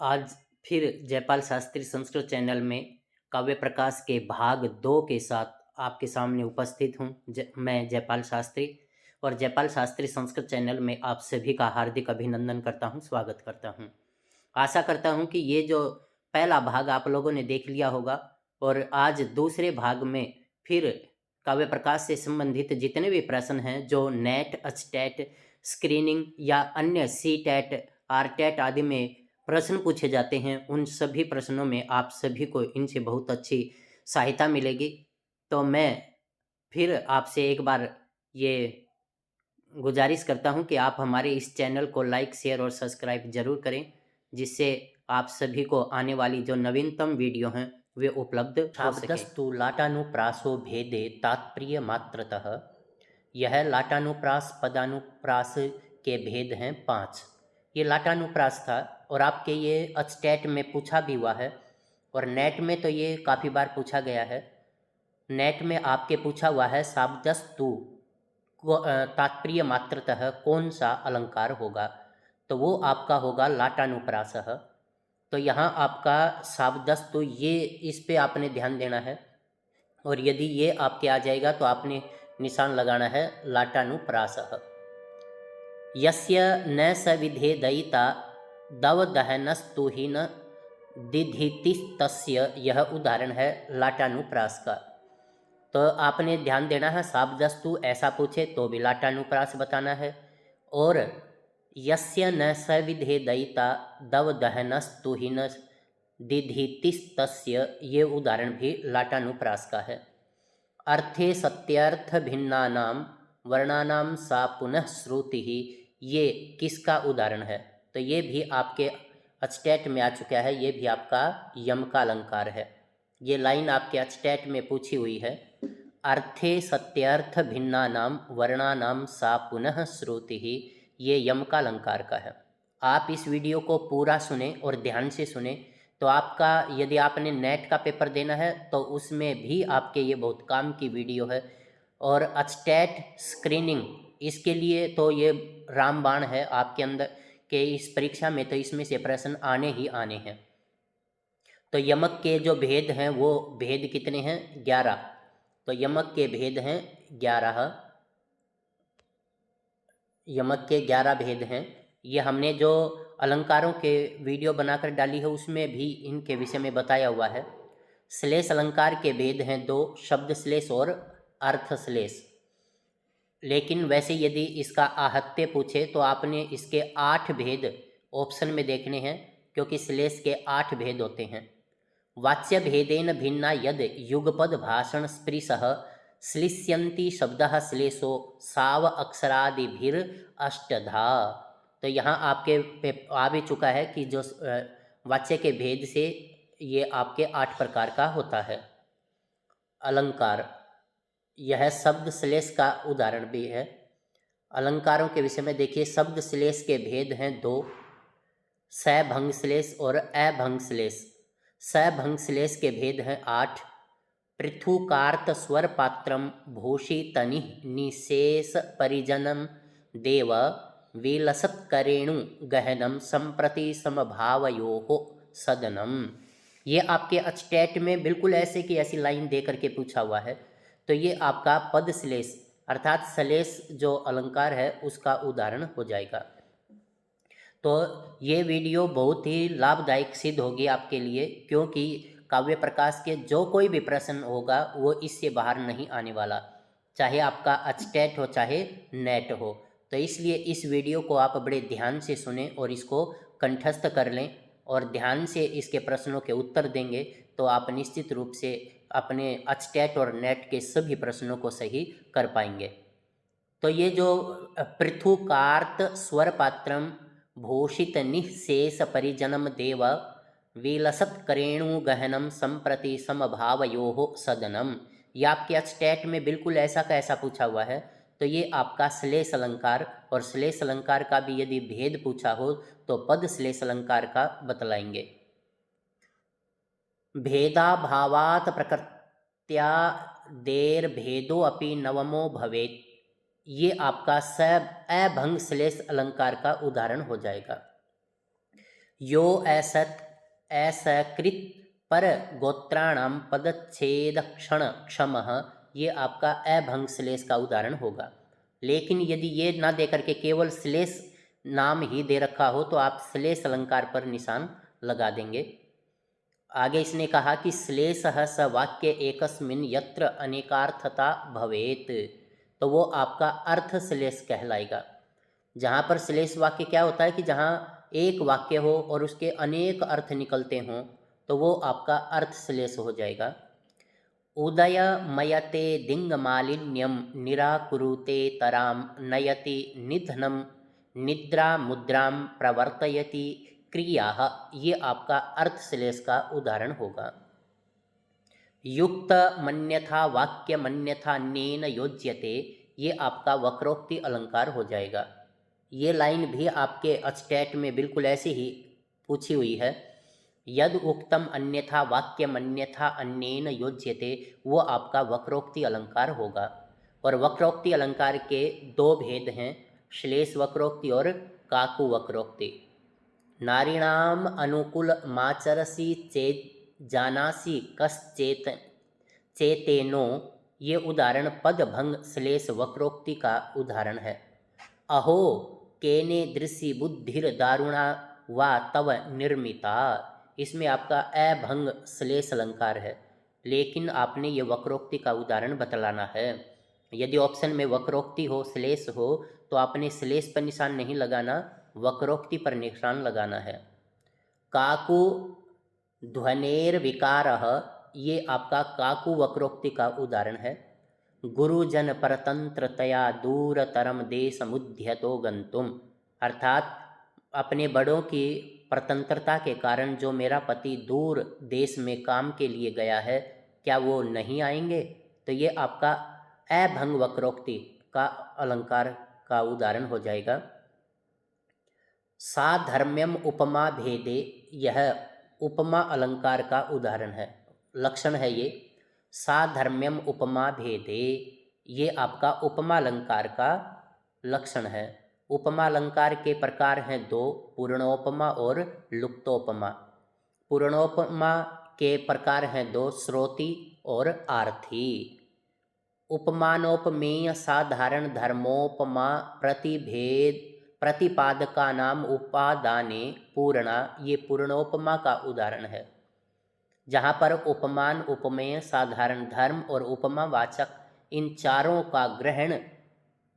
आज फिर जयपाल शास्त्री संस्कृत चैनल में काव्य प्रकाश के भाग 2 के साथ आपके सामने उपस्थित हूँ। मैं जयपाल शास्त्री और जयपाल शास्त्री संस्कृत चैनल में आप सभी का हार्दिक अभिनंदन करता हूँ, स्वागत करता हूँ। आशा करता हूँ कि ये जो पहला भाग आप लोगों ने देख लिया होगा और आज दूसरे भाग में फिर काव्य प्रकाश से संबंधित जितने भी प्रश्न हैं जो नेट, अचटेट, स्क्रीनिंग या अन्य सी टेट, आर टेट आदि में प्रश्न पूछे जाते हैं, उन सभी प्रश्नों में आप सभी को इनसे बहुत अच्छी सहायता मिलेगी। तो मैं फिर आपसे एक बार ये गुजारिश करता हूं कि आप हमारे इस चैनल को लाइक, शेयर और सब्सक्राइब जरूर करें, जिससे आप सभी को आने वाली जो नवीनतम वीडियो हैं वे उपलब्ध हो सके। शाब्दस्तु लाटानुप्रासो भेदे तात्पर्य मात्रतः। यह लाटानुप्रास पदानुप्रास के भेद हैं 5। ये लाटानुप्रास था और आपके ये अचटेट में पूछा भी हुआ है और नेट में तो ये काफ़ी बार पूछा गया है। नेट में आपके पूछा हुआ है शाब्दस्तु तात्पर्य मात्रतः कौन सा अलंकार होगा, तो वो आपका होगा लाटानुप्रासः। तो यहाँ आपका शाब्दस्तु ये इस पे आपने ध्यान देना है और यदि ये आपके आ जाएगा तो आपने निशान लगाना है लाटानुप्रासः। यस्य न सविधेदयिता दवदहनस्तु हि न दिधितिस्तस्य, यह उदाहरण है लाटानुप्रास का। तो आपने ध्यान देना है, शाब्दस्तु ऐसा पूछे तो भी लाटानुप्रास बताना है और यस्य न सविधेदयिता दवदहनस्तु हि न दिधितिस्तस्य, ये उदाहरण भी लाटानुप्रास का है। अर्थे सत्यार्थ भिन्नानां वर्णानां सा पुनः श्रुति ही, ये किसका उदाहरण है, तो ये भी आपके अचटेट में आ चुका है। ये भी आपका यम का अलंकार है। ये लाइन आपके अचटेट में पूछी हुई है, अर्थे सत्यार्थ भिन्नानां वर्णानां सा पुनः श्रुति ही, ये यम का अलंकार का है। आप इस वीडियो को पूरा सुने और ध्यान से सुने तो आपका, यदि आपने नेट का पेपर देना है तो उसमें भी आपके ये बहुत काम की वीडियो है। और अचटेट स्क्रीनिंग, इसके लिए तो ये रामबाण है आपके अंदर के इस परीक्षा में, तो इसमें से प्रश्न आने ही आने हैं। तो यमक के जो भेद हैं वो भेद कितने हैं? 11। तो यमक के भेद हैं 11। यमक के 11 भेद हैं। ये हमने जो अलंकारों के वीडियो बनाकर डाली है उसमें भी इनके विषय में बताया हुआ है। श्लेष अलंकार के भेद हैं 2, शब्द श्लेष और अर्थ श्लेष। लेकिन वैसे यदि इसका आहत्य पूछे तो आपने इसके 8 भेद ऑप्शन में देखने हैं, क्योंकि श्लेष के 8 भेद होते हैं। वाच्य भेदेन भिन्ना यद युगपद भाषण स्पृशः श्लिष्यन्ति शब्दः श्लेषो साव अक्षरादिभिर अष्टधा। तो यहाँ आपके आ भी चुका है कि जो वाच्य के भेद से ये आपके 8 प्रकार का होता है अलंकार। यह शब्द श्लेष का उदाहरण भी है। अलंकारों के विषय में देखिए, शब्द श्लेष के भेद हैं 2, सभंग श्लेष और अभंग श्लेष। सभंग श्लेष के भेद हैं 8। पृथुकार्त स्वर पात्रम भूषितनि निशेष परिजनम देव विलसत्करेणु गहनम संप्रति समभावयोः सदनम। ये आपके अचटेट में बिल्कुल ऐसे की ऐसी लाइन दे करके पूछा हुआ है। तो ये आपका पद श्लेष अर्थात श्लेष जो अलंकार है उसका उदाहरण हो जाएगा। तो ये वीडियो बहुत ही लाभदायक सिद्ध होगी आपके लिए, क्योंकि काव्य प्रकाश के जो कोई भी प्रश्न होगा वो इससे बाहर नहीं आने वाला, चाहे आपका अचटेट हो चाहे नेट हो। तो इसलिए इस वीडियो को आप बड़े ध्यान से सुने और इसको कंठस्थ कर लें और ध्यान से इसके प्रश्नों के उत्तर देंगे तो आप निश्चित रूप से अपने अचटेट और नेट के सभी प्रश्नों को सही कर पाएंगे। तो ये जो पृथुकार्त स्वर पात्रम भूषित निःशेष परिजनम देव विलसत्करेणु गहनम संप्रति समभावयोः सदनम, ये आपके अचटेट में बिल्कुल ऐसा का ऐसा पूछा हुआ है। तो ये आपका श्लेष अलंकार, और श्लेष अलंकार का भी यदि भेद पूछा हो तो पद श्लेष अलंकार का बतलाएंगे। भेदाभावात् प्रकृत्या देर भेदो अपि नवमो भवेत्, ये आपका अभंग श्लेष अलंकार का उदाहरण हो जाएगा। यो असकृत पर गोत्राणाम पदच्छेद क्षण क्षमः, ये आपका अभंग श्लेष का उदाहरण होगा। लेकिन यदि ये ना दे करके केवल श्लेष नाम ही दे रखा हो तो आप श्लेष अलंकार पर निशान लगा देंगे। आगे इसने कहा कि श्लेषः स वाक्य एकस्मिन् यत्र अनेकार्थता भवेत, तो वो आपका अर्थ श्लेष कहलाएगा। जहाँ पर श्लेष वाक्य क्या होता है कि जहाँ एक वाक्य हो और उसके अनेक अर्थ निकलते हों तो वो आपका अर्थ श्लेष हो जाएगा। उदय मयते दिंग मालिन्यम निराकुरुते तराम नयति निधनम निद्रा मुद्राम प्रवर्तयति क्रियाः, ये आपका अर्थ श्लेष का उदाहरण होगा। युक्त मन्यथा वाक्य मन्यथा नेन योज्यते, ये आपका वक्रोक्ति अलंकार हो जाएगा। ये लाइन भी आपके अस्टेट में बिल्कुल ऐसे ही पूछी हुई है। यद उक्तम अन्यथा वाक्यम अन्यथा अन्येन योज्यते, वो आपका वक्रोक्ति अलंकार होगा। और वक्रोक्ति अलंकार के दो भेद हैं, श्लेष वक्रोक्ति और काकु वक्रोक्ति। नारीणाम अनुकूल माचरसी चेत जानासी कश्चेत चेतेनो, ये उदाहरण पदभंग श्लेष वक्रोक्ति का उदाहरण है। अहो केने दृश्य बुद्धिर दारुणा वा तव निर्मिता, इसमें आपका अभंग श्लेष अलंकार है, लेकिन आपने ये वक्रोक्ति का उदाहरण बतलाना है। यदि ऑप्शन में वक्रोक्ति हो श्लेष हो तो आपने श्लेष पर निशान नहीं लगाना, वक्रोक्ति पर निशान लगाना है। काकु ध्वनेर विकारः, ये आपका काकु वक्रोक्ति का उदाहरण है। गुरुजन परतंत्रतया दूरतरम देशमुद्यतो गंतुम, अर्थात अपने बड़ों की परतंत्रता के कारण जो मेरा पति दूर देश में काम के लिए गया है, क्या वो नहीं आएंगे? तो ये आपका अभंग वक्रोक्ति का अलंकार का उदाहरण हो जाएगा। साधर्म्यम उपमा भेदे, यह उपमा अलंकार का उदाहरण है, लक्षण है ये। साधर्म्यम उपमा भेदे, ये आपका उपमा अलंकार का लक्षण है। उपमा अलंकार के प्रकार हैं दो, पूर्णोपमा और लुप्तोपमा। पूर्णोपमा के प्रकार हैं दो, श्रोति और आर्थी। उपमानोपमेय साधारण धर्मोपमा प्रतिभेद प्रतिपादका नाम उपादाने पूर्णा, ये पूर्णोपमा का उदाहरण है। जहाँ पर उपमान उपमेय साधारण धर्म और उपमावाचक इन चारों का ग्रहण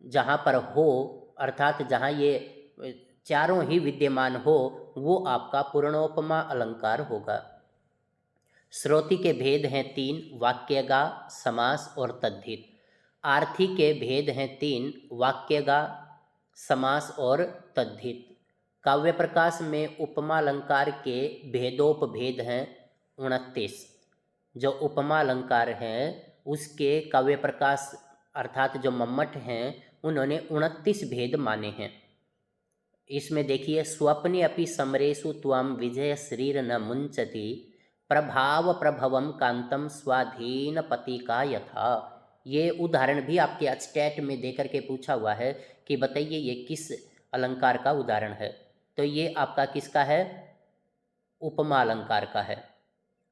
जहाँ पर हो, अर्थात जहाँ ये चारों ही विद्यमान हो, वो आपका पूर्णोपमा अलंकार होगा। श्रोति के भेद हैं तीन, वाक्यगा, समास और तद्धित। आर्थी के भेद हैं तीन, वाक्यगा, समास और तद्धित। काव्य प्रकाश में उपमा अलंकार के भेदोपभेद हैं 29। जो उपमा अलंकार हैं उसके काव्य प्रकाश अर्थात जो मम्मट हैं उन्होंने 29 भेद माने हैं। इसमें देखिए, स्वप्ने अपि समरेषु त्वं विजय श्रीर न मुंचति प्रभाव प्रभवम कांतम स्वाधीन पति का यथा। ये उदाहरण भी आपके स्टेट में देकर के पूछा हुआ है कि बताइए ये किस अलंकार का उदाहरण है। तो ये आपका किसका है? उपमा अलंकार का है।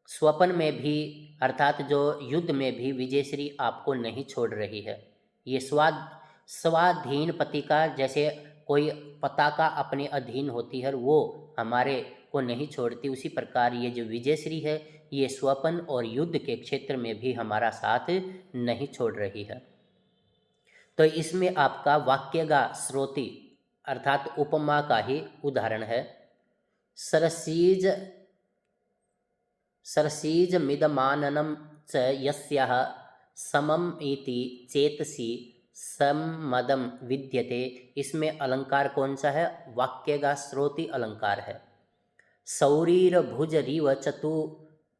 स्वप्न में भी अर्थात जो युद्ध में भी विजयश्री आपको नहीं छोड़ रही है। ये स्वाधीन पति का, जैसे कोई पताका अपने अधीन होती है वो हमारे को नहीं छोड़ती, उसी प्रकार ये जो विजयश्री है ये स्वप्न और युद्ध के क्षेत्र में भी हमारा साथ नहीं छोड़ रही है। तो इसमें आपका वाक्यगा श्रोति अर्थात उपमा का ही उदाहरण है। सरसीज मिदमाननम च यस्याः समम इति चेतसी सम्मदम विद्यते, इसमें अलंकार कौन सा है? वाक्यगा श्रोति अलंकार है। सौरीर भुजरिव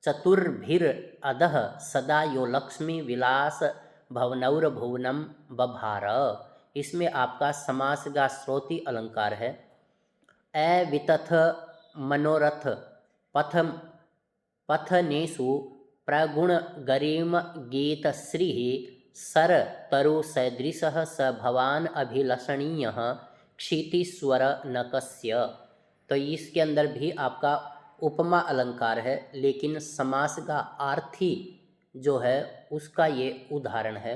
चतुर्भिर अधः सदा यो लक्ष्मी विलास भवनौर भुवनम बभार, इसमें आपका समासगा श्रोति अलंकार है। अवितथ मनोरथ पथनेषु प्रगुण गरिम गीत श्री सर तरु सदृशः स भवान अभिलषणीयः क्षितिस्वर नकस्य। तो इसके अंदर भी आपका उपमा अलंकार है, लेकिन समास का आर्थी जो है उसका ये उदाहरण है।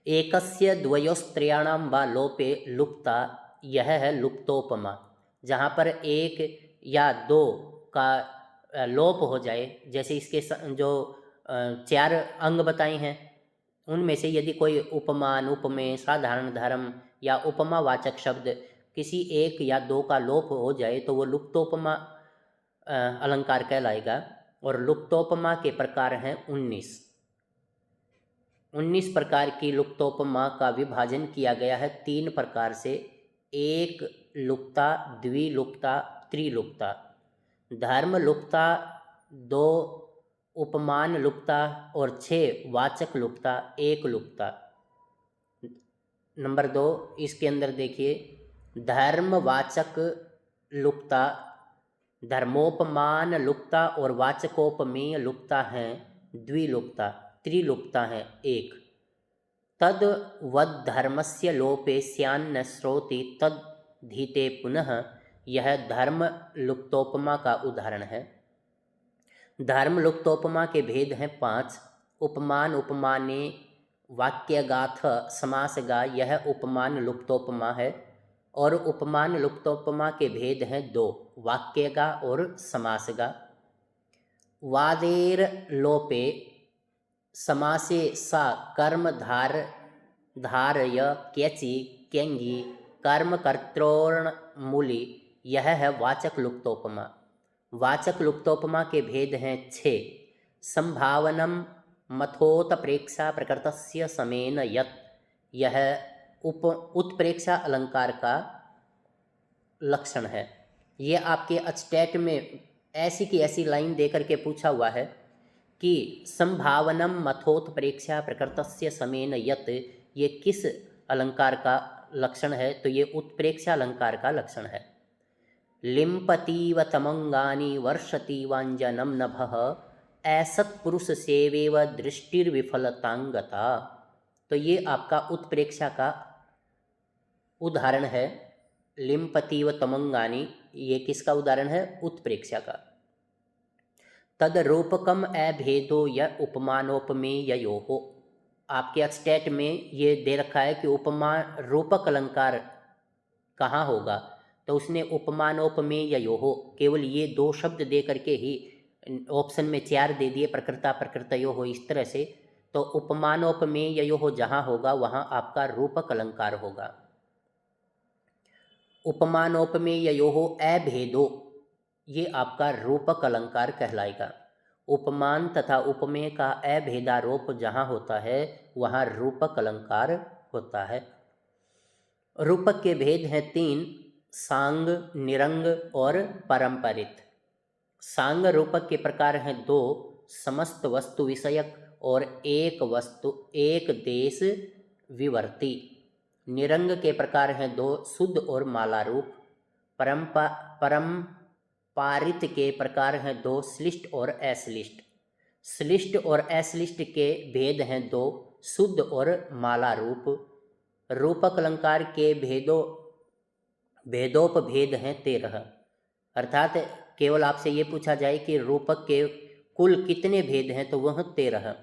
एकस्य द्वयोस्त्रियाणां वा लोपे लुप्ता, यह है लुप्तोपमा। जहाँ पर एक या दो का लोप हो जाए, जैसे इसके जो चार अंग बताए हैं उनमें से यदि कोई उपमान, उपमेय, साधारण धर्म या उपमावाचक शब्द किसी एक या दो का लोप हो जाए तो वो लुप्तोपमा अलंकार कहलाएगा। और लुप्तोपमा के प्रकार हैं 19 प्रकार की लुप्तोपमा का विभाजन किया गया है 3 प्रकार से: एक लुप्ता, द्विलुप्ता, त्रिलुप्ता। धर्म लुप्ता, 2 उपमान लुप्ता और 6 वाचक लुप्ता, 1 लुप्ता। नंबर 2 इसके अंदर देखिए, धर्मवाचक लुप्ता, धर्मोपमान लुप्ता और वाचकोपमेय लुप्ता हैं द्विलुप्ता। त्रिलुप्ता हैं 1। तद वद्धर्मस्य लोपे स्यान्न श्रोति तद्धीते पुनः, यह धर्म लुप्तोपमा का उदाहरण है। धर्म लुप्तोपमा के भेद हैं 5। उपमान, उपमाने, वाक्यगाथ, समासगा, यह उपमान लुप्तोपमा है। और उपमान लुप्तोपमा के भेद हैं 2, वाक्यगा और समासगा। वादेर लोपे समासे सा कर्म धारय क्यचि क्यंगी कर्म कर्त्रोर्मूली, यह है वाचक लुप्तोपमा। वाचक लुप्तोपमा के भेद हैं 6। संभावनम मथोत्प्रेक्षा प्रकृतस्य समेन यत्, यह उत्प्रेक्षा अलंकार का लक्षण है। ये आपके अचटेट में ऐसी की ऐसी लाइन देकर के पूछा हुआ है कि संभावनम मथोत्प्रेक्षा प्रकृतस्य समेन यत्, ये किस अलंकार का लक्षण है? तो ये उत्प्रेक्षा अलंकार का लक्षण है। लिम्पतीव तमंगानी वर्षति वांजनम नभः, असत्पुरुष सेवेव दृष्टिर्विफलतांगता। तो ये आपका उत्प्रेक्षा का उदाहरण है। लिम्पतीव तमंगानी, ये किसका उदाहरण है? उत्प्रेक्षा का। तद रूपकम अभेदो य उपमानोपमेययोः, आपके एक्सटेट में ये दे रखा है कि उपमा रूपक अलंकार कहाँ होगा, तो उसने उपमानोपमेययोः केवल ये 2 शब्द दे करके ही ऑप्शन में 4 दे दिए, प्रकृता प्रकृतयोः, इस तरह से। तो उपमानोपमेययोः जहाँ होगा वहाँ आपका रूपक अलंकार होगा। उपमानोपमेययोः अभेदो, ये आपका रूपक अलंकार कहलाएगा। उपमान तथा उपमेय का अभेदारोप जहाँ होता है वहाँ रूपक अलंकार होता है। रूपक के भेद हैं 3: सांग, निरंग और परंपरित। सांग रूपक के प्रकार हैं 2: समस्त वस्तु विषयक और एक वस्तु एक देश विवर्ती। निरंग के प्रकार हैं 2: शुद्ध और माला रूप। परंपारित के प्रकार हैं 2: श्लिष्ट और अश्लिष्ट। श्लिष्ट और अश्लिष्ट के भेद हैं 2: शुद्ध और माला रूप। रूपक अलंकार के भेदोपभेद हैं 13। अर्थात केवल आपसे ये पूछा जाए कि रूपक के कुल कितने भेद हैं, तो वह 13।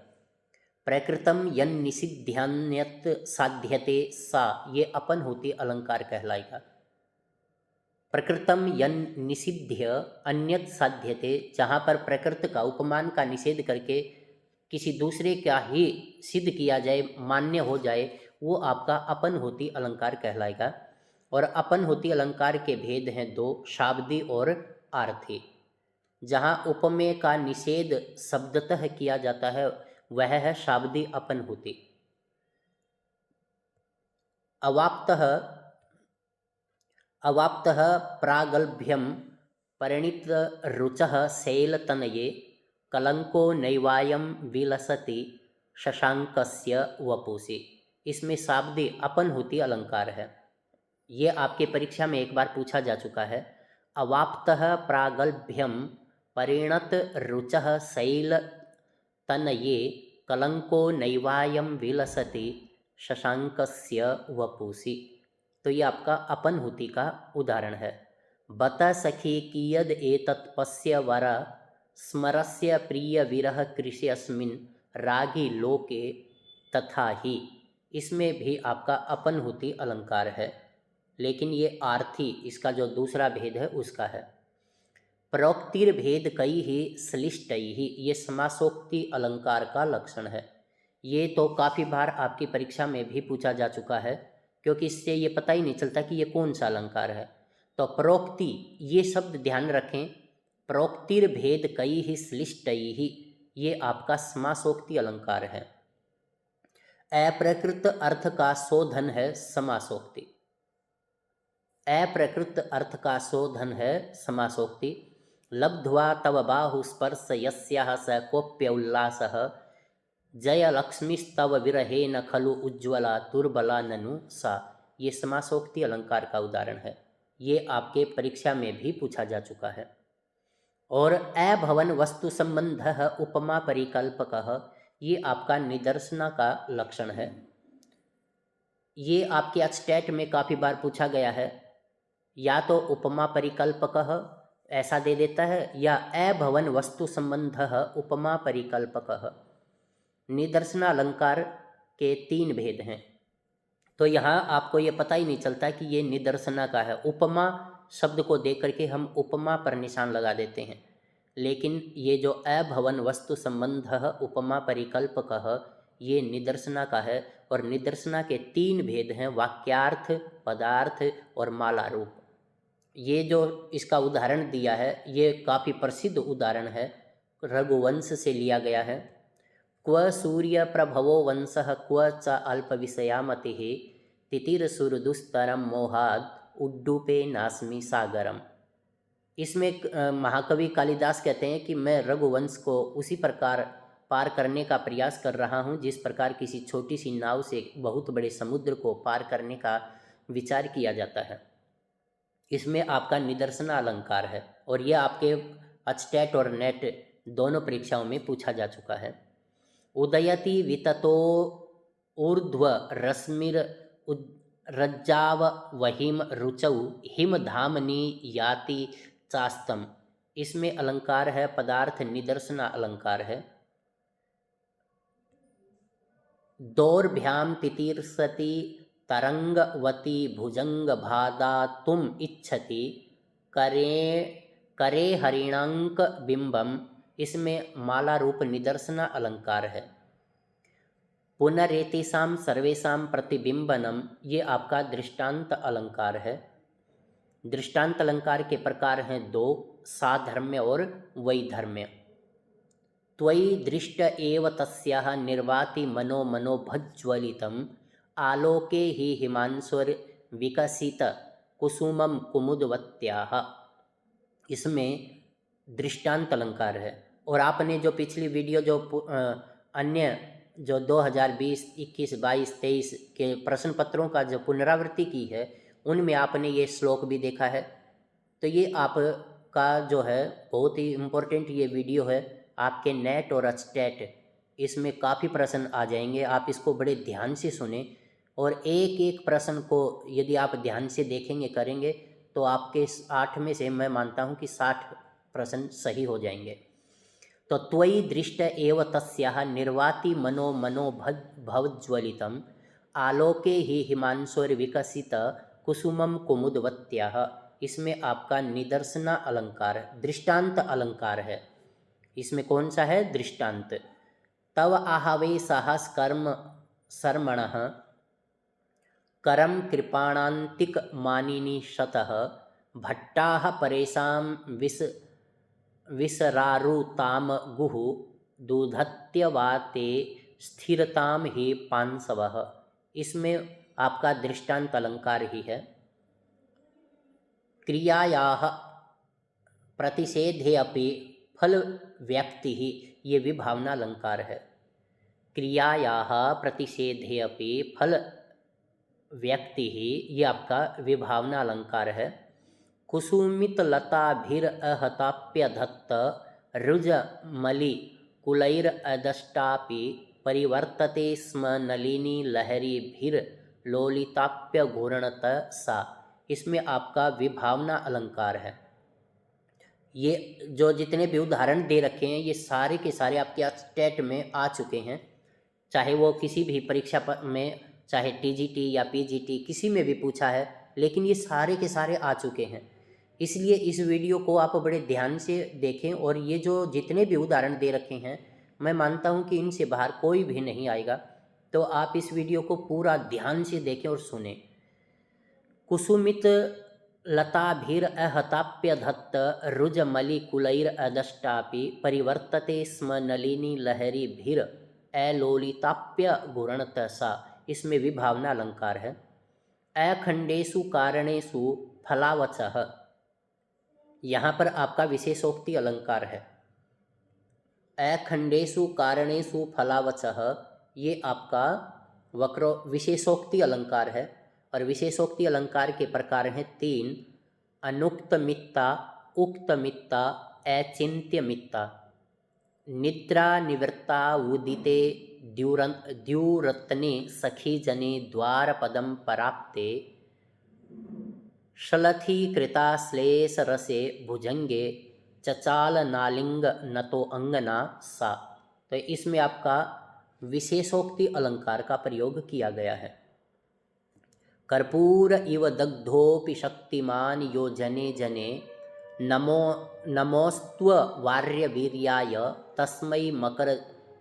प्रकृतम यन्निषिध्यान्यत साध्यते सा, ये अपनहोती अलंकार कहलाएगा। प्रकृतम यन्निषिध्य अन्यत साध्यते, जहाँ पर प्रकृत का, उपमान का निषेध करके किसी दूसरे का ही सिद्ध किया जाए, मान्य हो जाए, वो आपका अपनहोती अलंकार कहलाएगा। और अपनहोती अलंकार के भेद हैं 2: शाब्दी और आर्थी। जहाँ उपमेय का निषेध शब्दतः किया जाता है वह है शाब्दी अपनहोती। अवाप्तः प्रागल्भ्यम परिणित रुचः शैलतनये, कलंको नैवायम विलसति शशांकस्य वपुषि। इसमें शाब्दी अपनहोती अलंकार है। ये आपके परीक्षा में एक बार पूछा जा चुका है। अवाप्तः प्रागल्भ्यम परिणत रुचः शैलतनये, कलंको नैवायम विलसति शशांकस्य वपुषि। तो ये आपका अपनहोती का उदाहरण है। बत सखी कियद एतत् पश्य वर स्मरस्य प्रिय विरह कृष्यस्मिन् रागी लोके तथा ही। इसमें भी आपका अपनहुति अलंकार है, लेकिन ये आर्थी इसका जो दूसरा भेद है उसका है। प्रोक्तिर्भेद कई ही श्लिष्टई ही, ये समासोक्ति अलंकार का लक्षण है। ये तो काफ़ी बार आपकी परीक्षा में भी पूछा जा चुका है, क्योंकि इससे ये पता ही नहीं चलता कि ये कौन सा अलंकार है। तो प्रोक्ति, ये शब्द ध्यान रखें, प्रोक्तिर्भेद कई ही श्लिष्टई ही, ये आपका समासोक्ति अलंकार है। अप्रकृत अर्थ का शोधन है समासोक्ति। अप्रकृत अर्थ का शोधन है समासोक्ति। लब्ध्वा तव बाहु स्पर्श यस्याः स कोप्य उल्लासः जय लक्ष्मीस्तव विरहेन खलु उज्ज्वला दुर्बला ननु सा। ये समासोक्ति अलंकार का उदाहरण है। ये आपके परीक्षा में भी पूछा जा चुका है। और अभवन वस्तु संबंधः उपमा परिकल्पकः, ये आपका निदर्शना का लक्षण है। ये आपके अचटेट में काफ़ी बार पूछा गया है। या तो उपमा परिकल्पकः ऐसा दे देता है, या अभवन वस्तु संबंधः उपमा परिकल्पकः। निदर्शना अलंकार के 3 भेद हैं, तो यहाँ आपको ये पता ही नहीं चलता कि ये निदर्शना का है। उपमा शब्द को देख करके हम उपमा पर निशान लगा देते हैं, लेकिन ये जो अभवन वस्तु संबंधः उपमा परिकल्पकः, ये निदर्शना का है। और निदर्शना के 3 भेद हैं, वाक्यार्थ, पदार्थ और माला रूप। ये जो इसका उदाहरण दिया है, ये काफ़ी प्रसिद्ध उदाहरण है, रघुवंश से लिया गया है। क्व सूर्य प्रभवो वंशः क्व च अल्प विषया मतिः तितिरसुरदुस्तरम मोहाद उड्डूपे नास्मि सागरम। इसमें महाकवि कालिदास कहते हैं कि मैं रघुवंश को उसी प्रकार पार करने का प्रयास कर रहा हूँ जिस प्रकार किसी छोटी सी नाव से बहुत बड़े समुद्र को पार करने का विचार किया जाता है। इसमें आपका निदर्शना अलंकार है, और यह आपके अचटेट और नेट दोनों परीक्षाओं में पूछा जा चुका है। उदयति विततो ऊर्ध्व रश्मिर रज्जाव वहिम रुचौ हिम धामनी याति चास्तम। इसमें अलंकार है पदार्थ, निदर्शना अलंकार है। दौर्भ्याम तितीर्षति तरंगवती भुजंग भादा तुम इच्छति करे हरिणांक बिंबम। इसमें माला रूप निदर्शना अलंकार है। पुनरेतिसाम सर्वेशाम प्रतिबिंबनम, ये आपका दृष्टांत अलंकार है। दृष्टांत अलंकार के प्रकार हैं 2, साधर्म्य और वैधर्म्य। त्वयि दृष्ट एव तस्याः निर्वाति मनो मनोभज्वलितम आलोके ही हिमांशुर विकसित कुसुमम कुमुदवत्याः। इसमें दृष्टांत अलंकार है। और आपने जो पिछली वीडियो जो अन्य जो 2020, 21, 22, 23 के प्रश्न पत्रों का जो पुनरावृत्ति की है, उनमें आपने ये श्लोक भी देखा है। तो ये आपका जो है बहुत ही इम्पोर्टेंट ये वीडियो है आपके नेट और अचटेट, इसमें काफ़ी प्रश्न आ जाएंगे। आप इसको बड़े ध्यान से सुने, और एक एक प्रश्न को यदि आप ध्यान से देखेंगे करेंगे तो आपके 8 में से मैं मानता हूँ कि 60 प्रश्न सही हो जाएंगे। तो त्वयि दृष्ट एव तस्याः निर्वाति मनो भवज्वलितम आलोके ही हिमांशुर विकसित कुसुमम कुमुदवत्याः। इसमें आपका निदर्शना अलंकार, दृष्टांत अलंकार है। इसमें कौन सा है? दृष्टांत। तव आहवे साहस कर्म शर्मणः करम कृपाणान्तिक मानिनी शतः भट्टाः परेशां विसरारुताम गुः दूधत्यवाते स्थिरताम ही पांसवः। इसमें आपका दृष्टांत अलंकार ही है। क्रियायाः प्रतिषेधे अपि फल व्यक्ति ही, ये विभावना अलंकार है। क्रियायाः प्रतिषेधे अपि फल व्यक्ति ही, ये आपका विभावना अलंकार है। कुसुमित लताभिर अहताप्यधत्त रुज मलि कुलैर अदष्टापि परिवर्तते स्म नलिनी लहरी भीर लोलिताप्य घूर्णत सा। इसमें आपका विभावना अलंकार है। ये जो जितने भी उदाहरण दे रखे हैं ये सारे के सारे आपके स्टेट में आ चुके हैं, चाहे वो किसी भी परीक्षा में, चाहे टीजीटी या पीजीटी किसी में भी पूछा है, लेकिन ये सारे के सारे आ चुके हैं। इसलिए इस वीडियो को आप बड़े ध्यान से देखें, और ये जो जितने भी उदाहरण दे रखे हैं मैं मानता हूँ कि इनसे बाहर कोई भी नहीं आएगा, तो आप इस वीडियो को पूरा ध्यान से देखें और सुने। कुसुमित लताभिरहताप्यधत्त रुजमलिकुलैरदष्टापि परिवर्तते स्म नलिनी लहरीभिर अलोलिताप्य गुणतसा। इसमें विभावना अलंकार है। अखंडेषु कारणेषु फलावचः, यहाँ पर आपका विशेषोक्ति अलंकार है। अखंडेषु कारणेषु फलावचः ये आपका वक्र विशेषोक्ति अलंकार है। और विशेषोक्ति अलंकार के प्रकार हैं 3: अनुक्तमित्ता, उक्तमित्ता, अचिन्त्यमित्ता। निद्रा निवृत्ता उदिते द्युरत्ने सखी जने द्वारपदं पराप्ते शलथीकृता श्लेषरसे भुजंगे चचाल नालिंग नतो अंगना सा। तो इसमें आपका विशेषोक्ति अलंकार का प्रयोग किया गया है। कर्पूर इव दग्धोपि शक्तिमान यो जने जने नमोस्त्व वार्यवीर्याय तस्मै मकर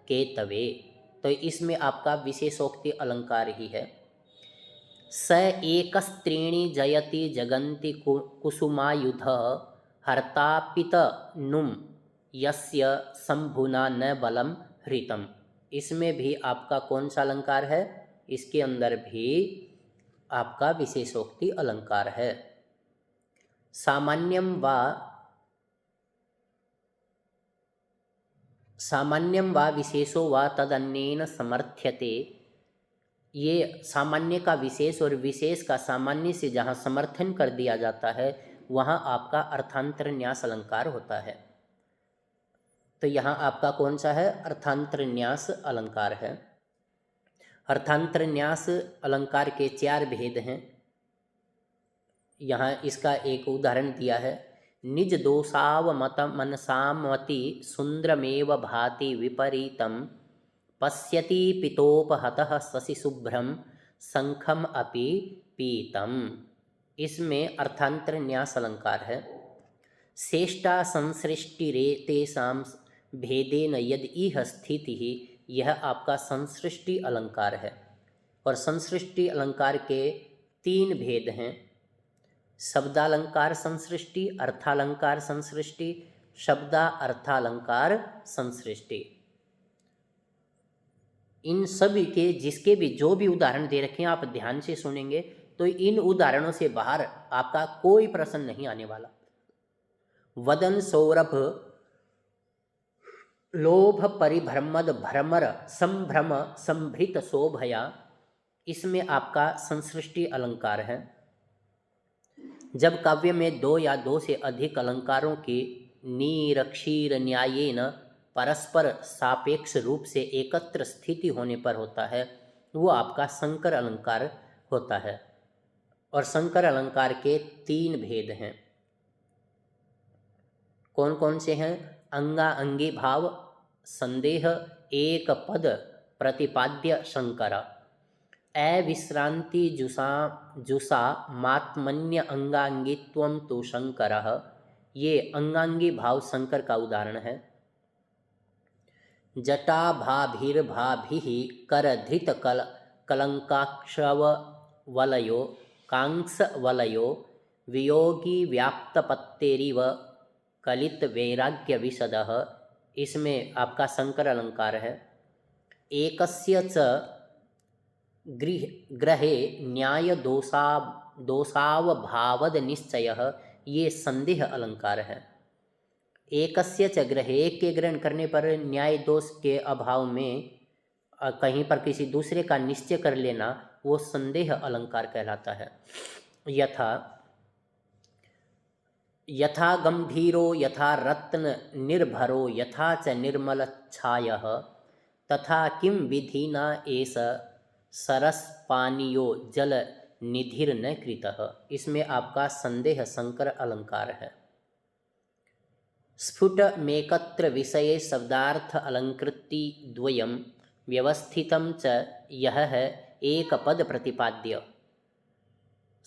केतवे। तो इसमें आपका विशेषोक्ति अलंकार ही है। स एकस्त्रीणि जयति जगन्ति कुसुमायुध हर्तापित नुम यस्य शंभुना न बलम हृतम। इसमें भी आपका कौन सा अलंकार है? इसके अंदर भी आपका विशेषोक्ति अलंकार है। सामान्यम वा विशेषो वा तदन्येन समर्थ्यते। ये सामान्य का विशेष और विशेष का सामान्य से जहाँ समर्थन कर दिया जाता है वहाँ आपका अर्थांतर न्यास अलंकार होता है। तो यहाँ आपका कौन सा है? अर्थांतर न्यास अलंकार है। अर्थांतर न्यास अलंकार के 4 भेद हैं। यहाँ इसका एक उदाहरण दिया है। निज दोषावमत मनसामति सुंदरमेव भाति विपरीतम पश्यति पितोपहतः शशि शुभ्रम शंखम अपि पीतम। इसमें अर्थांतर न्यास अलंकार है। श्रेष्ठा संसृष्टिरे तेषां भेदेन यद इह स्थितिः, यह आपका संसृष्टि अलंकार है। और संसृष्टि अलंकार के 3 भेद हैं: शब्दालंकार संसृष्टि, अर्थालंकार संसृष्टि, शब्दा अर्थालंकार संसृष्टि। इन सभी के जिसके भी जो भी उदाहरण दे रखे हैं आप ध्यान से सुनेंगे तो इन उदाहरणों से बाहर आपका कोई प्रश्न नहीं आने वाला। वदन सौरभ लोभ परिभ्रमद भ्रमर संभ्रम संभृत शोभया। इसमें आपका संसृष्टि अलंकार है। जब काव्य में 2 या 2 से अधिक अलंकारों की निरक्षीर न्यायेन परस्पर सापेक्ष रूप से एकत्र स्थिति होने पर होता है वो आपका संकर अलंकार होता है। और संकर अलंकार के 3 भेद हैं। कौन कौन से हैं? अंगा अंगी भाव, संदेह, एक पद प्रतिपाद्य शंकर। अविश्रांति जुषा मात्मन्य अंगांगित्वं तो शंकरः। ये अंगांगी भाव शंकर का उदाहरण है। जटा भाभिर्भाभिः करधृत कलंकाक्षव वलयो कांक्ष वलयो वियोगी व्याप्तपत्तेरिव कलित वैराग्य विशदः। इसमें आपका संकर अलंकार है। एकस्य च ग्रहे न्याय दोषावभावद निश्चयः। ये संदेह अलंकार है। एकस्य च ग्रहे, एक के ग्रहण करने पर न्याय दोष के अभाव में कहीं पर किसी दूसरे का निश्चय कर लेना वो संदेह अलंकार कहलाता है। यथा गंभीरो यथा रत्न निर्भरो यथा च निर्मल छायः तथा किम विधिना एष सरस पानीयो जल निधिर न कृतः, इसमें आपका संदेह संकर अलंकार है। स्फुट मेकत्र विषये शब्दार्थ अलंकृति द्वयं व्यवस्थितं च यह है एक पद प्रतिपाद्य।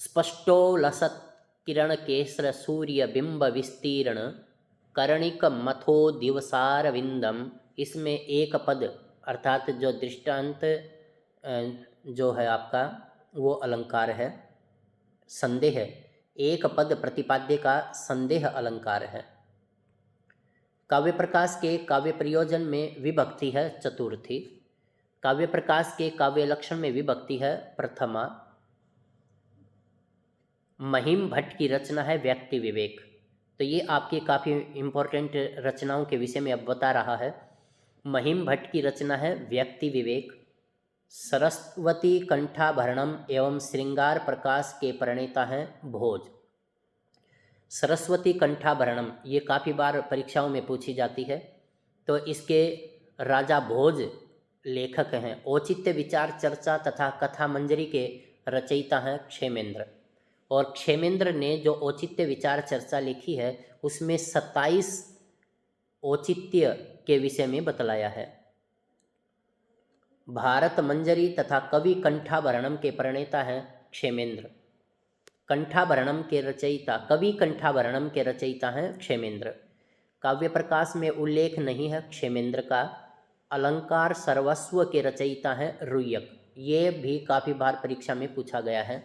स्पष्टो लसत् किरण केसर सूर्य बिंब विस्तीर्ण कर्णिक मथो दिवसारविंदम, इसमें एक पद अर्थात जो दृष्टांत जो है आपका वो अलंकार है। संदेह एक पद प्रतिपाद्य का संदेह अलंकार है। काव्य प्रकाश के काव्य प्रयोजन में विभक्ति है चतुर्थी। काव्य प्रकाश के काव्य लक्षण में विभक्ति है प्रथमा। महिम भट्ट की रचना है व्यक्ति विवेक। तो ये आपकी काफ़ी इम्पोर्टेंट रचनाओं के विषय में अब बता रहा है। महिम भट्ट की रचना है व्यक्ति विवेक। सरस्वती कंठाभरणम एवं श्रृंगार प्रकाश के प्रणेता हैं भोज। सरस्वती कंठाभरणम ये काफ़ी बार परीक्षाओं में पूछी जाती है। तो इसके राजा भोज लेखक हैं। औचित्य विचार चर्चा तथा कथा मंजरी के रचयिता हैं क्षेमेंद्र। और क्षेमेंद्र ने जो औचित्य विचार चर्चा लिखी है उसमें 27 औचित्य के विषय में बतलाया है। भारत मंजरी तथा कवि कंठाभरणम के प्रणेता हैं क्षेमेंद्र। कंठाभरणम के रचयिता कवि कंठाभरणम के रचयिता हैं क्षेमेंद्र। काव्य प्रकाश में उल्लेख नहीं है क्षेमेंद्र का। अलंकार सर्वस्व के रचयिता हैं रुय्यक। ये भी काफ़ी बार परीक्षा में पूछा गया है।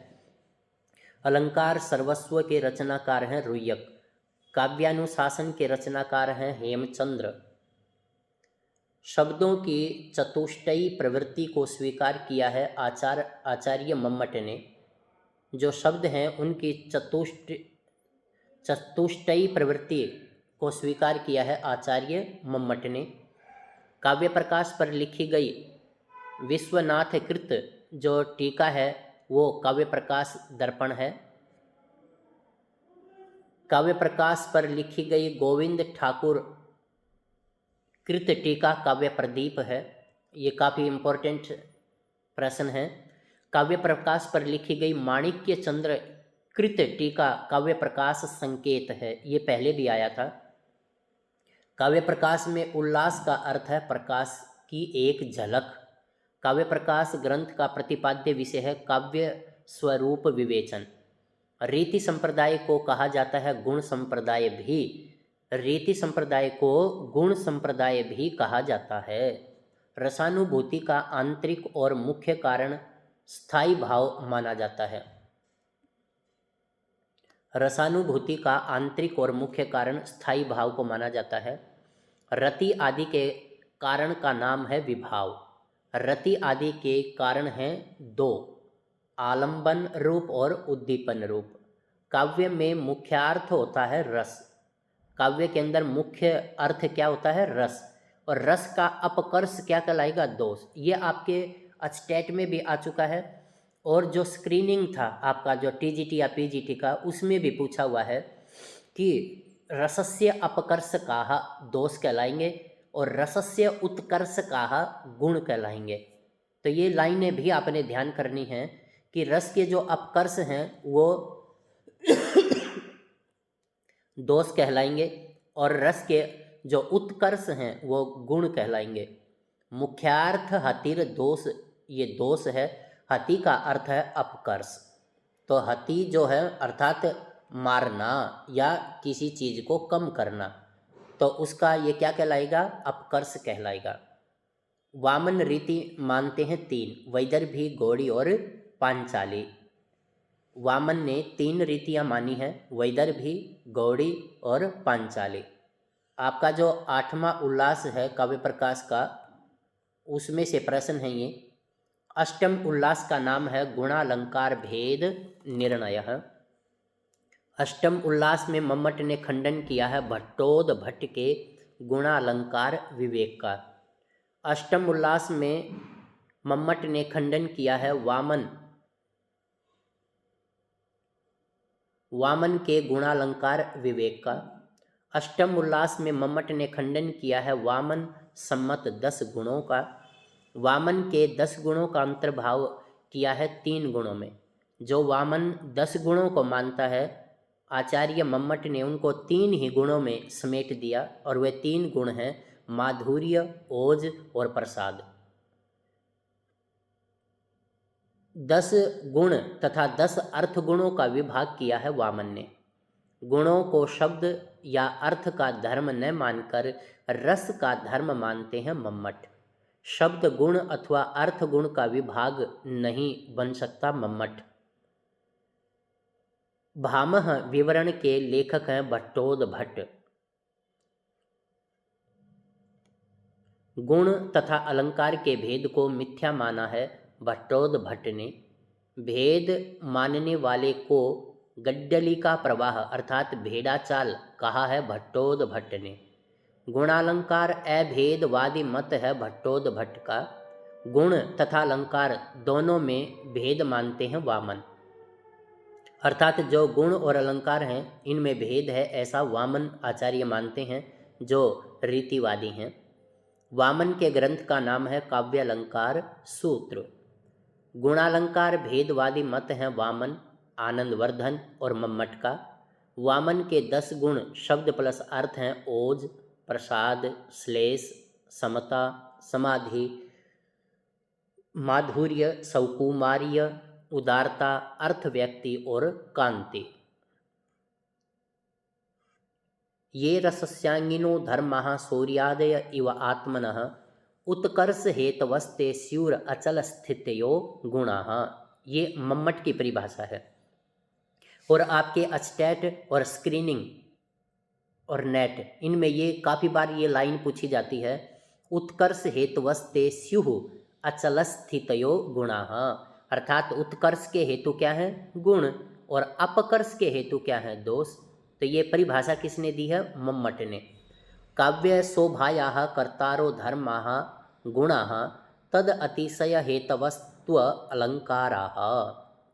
अलंकार सर्वस्व के रचनाकार हैं रुय्यक। काव्यानुशासन के रचनाकार हैं हेमचंद्र। शब्दों की चतुष्टयी प्रवृत्ति को स्वीकार किया है आचार्य मम्मट ने। जो शब्द हैं उनकी चतुष्टयी प्रवृत्ति को स्वीकार किया है आचार्य मम्मट ने। काव्य प्रकाश पर लिखी गई विश्वनाथ कृत जो टीका है वो काव्य प्रकाश दर्पण है। काव्य प्रकाश पर लिखी गई गोविंद ठाकुर कृत टीका काव्य प्रदीप है। ये काफ़ी इम्पोर्टेंट प्रश्न है। काव्य प्रकाश पर लिखी गई माणिक्य चंद्र कृत टीका काव्य प्रकाश संकेत है। ये पहले भी आया था। काव्य प्रकाश में उल्लास का अर्थ है प्रकाश की एक झलक। काव्य प्रकाश ग्रंथ का प्रतिपाद्य विषय है काव्य स्वरूप विवेचन। रीति संप्रदाय को कहा जाता है गुण संप्रदाय भी। रीति संप्रदाय को गुण संप्रदाय भी कहा जाता है। रसानुभूति का आंतरिक और मुख्य कारण स्थायी भाव माना जाता है। रसानुभूति का आंतरिक और मुख्य कारण स्थायी भाव को माना जाता है। रति आदि के कारण का नाम है विभाव। रति आदि के कारण हैं दो, आलंबन रूप और उद्दीपन रूप। काव्य में मुख्यार्थ होता है रस। काव्य के अंदर मुख्य अर्थ क्या होता है? रस। और रस का अपकर्ष क्या कहलाएगा? दोष। ये आपके स्टेट में भी आ चुका है और जो स्क्रीनिंग था आपका जो टीजीटी या पीजीटी का उसमें भी पूछा हुआ है कि रसस्य अपकर्ष काहा दोष कहलाएंगे और रसस्य उत्कर्ष काहा गुण कहलाएंगे। तो ये लाइनें भी आपने ध्यान करनी है कि रस के जो अपकर्ष हैं वो दोष कहलाएंगे और रस के जो उत्कर्ष हैं वो गुण कहलाएंगे। मुख्यार्थ हतिर दोष, ये दोष है। हति का अर्थ है अपकर्ष। तो हति जो है अर्थात मारना या किसी चीज़ को कम करना, तो उसका ये क्या कहलाएगा? अपकर्ष कहलाएगा। वामन रीति मानते हैं तीन, वैदर्भी, गौड़ी और पांचाली। वामन ने तीन रीतियाँ मानी हैं, वैदर्भी, गौड़ी और पांचाली। आपका जो 8वां उल्लास है काव्य प्रकाश का उसमें से प्रश्न है ये। अष्टम उल्लास का नाम है गुणालंकार भेद निर्णय। अष्टम उल्लास में मम्मट ने खंडन किया है भट्टोद भट्ट के गुणालंकार विवेक का। अष्टम उल्लास में मम्मट ने खंडन किया है वामन के गुणालंकार विवेक का। अष्टम उल्लास में मम्मट ने खंडन किया है वामन सम्मत 10 गुणों का। वामन के 10 गुणों का अंतर्भाव किया है 3 गुणों में। जो वामन 10 गुणों को मानता है, आचार्य मम्मट ने उनको 3 ही गुणों में समेट दिया, और वे 3 गुण हैं माधुर्य, ओज और प्रसाद। 10 गुण तथा 10 अर्थ गुणों का विभाग किया है वामन ने। गुणों को शब्द या अर्थ का धर्म न मानकर रस का धर्म मानते हैं मम्मट। शब्द गुण अथवा अर्थ गुण का विभाग नहीं बन सकता मम्मट। भामह विवरण के लेखक हैं भट्टोद्भट्ट। गुण तथा अलंकार के भेद को मिथ्या माना है भट्टोद्भट्ट ने। भेद मानने वाले को गड्डली का प्रवाह अर्थात भेड़ाचाल कहा है भट्टोद्भट्ट ने। गुणालंकार अभेदवादी मत है भट्टोद्भट्ट का। गुण तथा अलंकार दोनों में भेद मानते हैं वामन, अर्थात जो गुण और अलंकार हैं इनमें भेद है, ऐसा वामन आचार्य मानते हैं जो रीतिवादी हैं। वामन के ग्रंथ का नाम है काव्यालंकार सूत्र। गुणालंकार भेदवादी मत हैं वामन, आनंदवर्धन और मम्मट का। वामन के 10 गुण शब्द प्लस अर्थ हैं ओज, प्रसाद, श्लेष, समता, समाधि, माधुर्य, सौकुमार्य, उदारता, अर्थ व्यक्ति और कांति। ये रसस्यांगिनो धर्माः सूर्यादय इव आत्मनः उत्कर्ष हेतवस्ते स्युर अचल स्थितयो गुणाः। ये मम्मट की परिभाषा है। और आपके अस्टेट और स्क्रीनिंग और नेट इनमें ये काफ़ी बार ये लाइन पूछी जाती है, उत्कर्ष हेतवस्ते स्युः अचल स्थितयो गुणाः, अर्थात उत्कर्ष के हेतु क्या है गुण और अपकर्ष के हेतु क्या है दोष। तो ये परिभाषा किसने दी है मम्मट ने। काव्य शोभायाः कर्तारो धर्माः गुणाः तद अतिशय हेतवस्त्व अलंकाराः।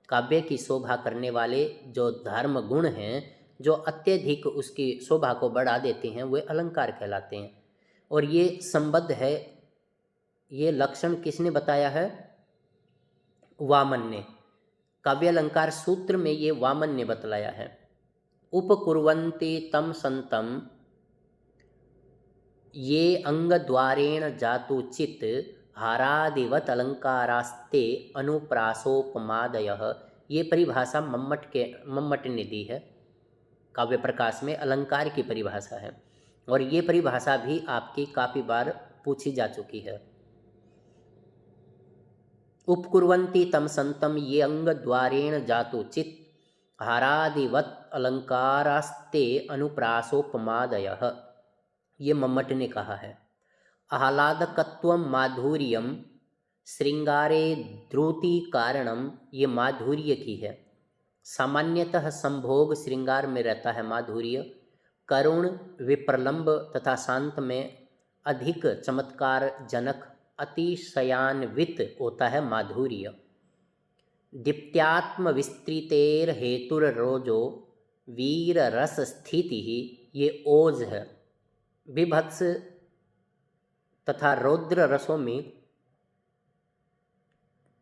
काव्य की शोभा करने वाले जो धर्म गुण हैं, जो अत्यधिक उसकी शोभा को बढ़ा देते हैं, वे अलंकार कहलाते हैं। और ये संबद्ध है, ये लक्षण किसने बताया है वामन ने। काव्यालंकार सूत्र में ये वामन ने बतलाया है। उपकुर्वन्ति तम संतम ये अंगद्वारेण जातु चित हारादिवत अलंकारास्ते अनुप्रासोपमादयः। ये परिभाषा मम्मट ने दी है। काव्य प्रकाश में अलंकार की परिभाषा है, और ये परिभाषा भी आपकी काफ़ी बार पूछी जा चुकी है। उपकुर्वन्ति तम संतम ये अंगद्वारेण जातु चित हारादिवत अलंकारास्ते अनुप्रासोपमादयः। ये मम्मट ने कहा है। आह्लादकत्वम माधुर्यम श्रृंगारे द्रुति कारणम, ये माधुर्य की है। सामान्यतः संभोग श्रृंगार में रहता है माधुर्य। करुण, विप्रलंब तथा शांत में अधिक चमत्कार जनक अतिशयान्वित होता है माधुर्य। दीप्त्यात्म विस्तृतेर हेतुर्रोजो वीर रस स्थिति ही, ये ओज है। विभत्स तथा रौद्र रसों में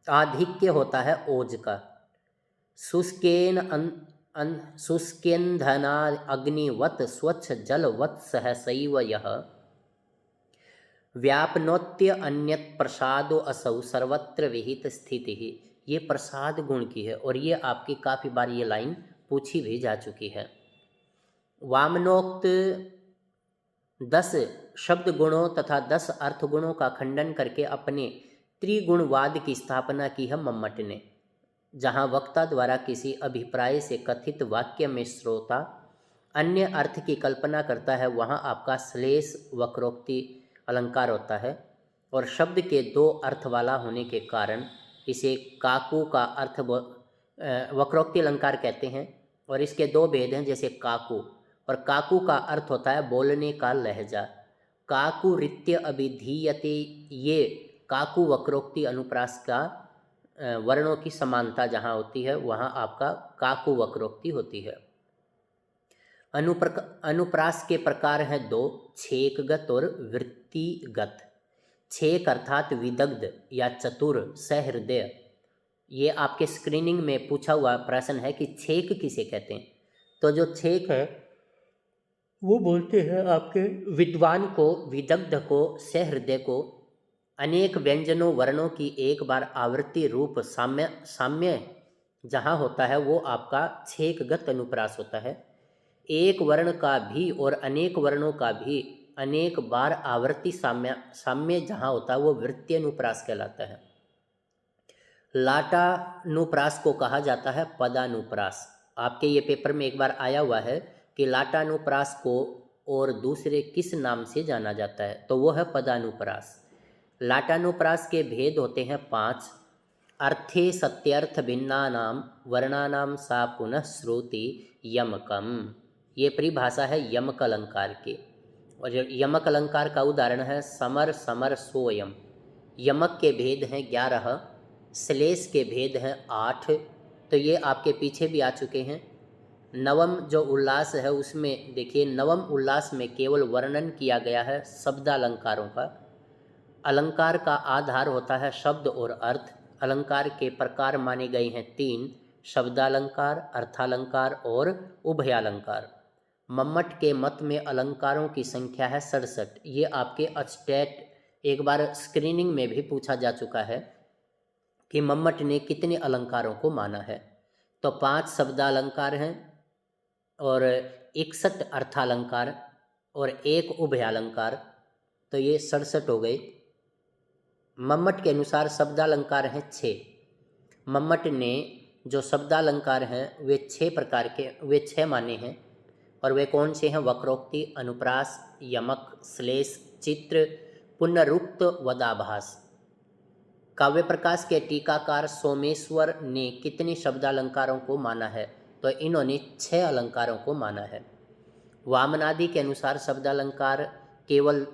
आधिक्य होता है ओज का। शुष्केन्धना अग्निवत स्वच्छ जलवत् सहसैव यः व्यापनोत्य अन्यत प्रसादो असौ सर्वत्र विहित स्थिति ही। ये प्रसाद गुण की है, और ये आपकी काफ़ी बार ये लाइन पूछी भी जा चुकी है। वामनोक्त 10 शब्द गुणों तथा 10 अर्थ गुणों का खंडन करके अपने त्रिगुणवाद की स्थापना की है मम्मट ने। जहाँ वक्ता द्वारा किसी अभिप्राय से कथित वाक्य में श्रोता अन्य अर्थ की कल्पना करता है, वहाँ आपका श्लेष वक्रोक्ति अलंकार होता है। और शब्द के 2 अर्थ वाला होने के कारण इसे काकू का अर्थ वक्रोक्ति अलंकार कहते हैं। और इसके 2 भेद हैं, जैसे काकू, और काकू का अर्थ होता है बोलने का लहजा। काकू रित्य अभिधीयते, ये काकू वक्रोक्ति अनुप्रास का वर्णों की समानता जहाँ होती है वहाँ आपका काकू वक्रोक्ति होती है। अनुप्रास के प्रकार हैं 2, छेकगत और वृत्तिगत। छेक अर्थात विदग्ध या चतुर सहृदय, ये आपके स्क्रीनिंग में पूछा हुआ प्रश्न है कि छेक किसे कहते हैं। तो जो छेक है वो बोलते हैं आपके विद्वान को, विदग्ध को, सहृदय को, अनेक व्यंजनों वर्णों की एक बार आवृत्ति रूप साम्य साम्य जहाँ होता है वो आपका छेकगत अनुप्रास होता है। एक वर्ण का भी और अनेक वर्णों का भी अनेक बार आवर्ती साम्य साम्य जहाँ होता है वो वृत्तीय अनुप्रास कहलाता है। लाटानुप्रास को कहा जाता है पदानुप्रास। आपके ये पेपर में एक बार आया हुआ है कि लाटानुप्रास को और दूसरे किस नाम से जाना जाता है, तो वो है पदानुप्रास। लाटानुप्रास के भेद होते हैं 5। अर्थे सत्यर्थ भिन्नानाम वर्णानाम सा पुनः श्रुति यमकम। ये परिभाषा है यमक अलंकार के, और यमक अलंकार का उदाहरण है समर समर सोयम। यमक के भेद हैं 11, श्लेष के भेद हैं 8। तो ये आपके पीछे भी आ चुके हैं। नवम जो उल्लास है उसमें देखिए, नवम उल्लास में केवल वर्णन किया गया है शब्दालंकारों का। अलंकार का आधार होता है शब्द और अर्थ। अलंकार के प्रकार माने गए हैं 3, शब्दालंकार, अर्थालंकार और उभयालंकार। मम्मट के मत में अलंकारों की संख्या है 67। ये आपके अस्टेट एक बार स्क्रीनिंग में भी पूछा जा चुका है कि मम्मट ने कितने अलंकारों को माना है। तो 5 शब्दालंकार हैं और 61 अर्थालंकार और 1 उभयालंकार, तो ये 67 हो गए। मम्मट के अनुसार शब्दालंकार हैं 6। मम्मट ने जो शब्दालंकार हैं वे 6 प्रकार के, वे 6 माने हैं, और वे कौन से हैं? वक्रोक्ति, अनुप्रास, यमक, श्लेष, चित्र, पुनरुक्त, वदाभास। काव्य प्रकाश के टीकाकार सोमेश्वर ने कितने शब्दालंकारों को माना है? तो इन्होंने 6 अलंकारों को माना है। वामनादि के अनुसार शब्दालंकार केवल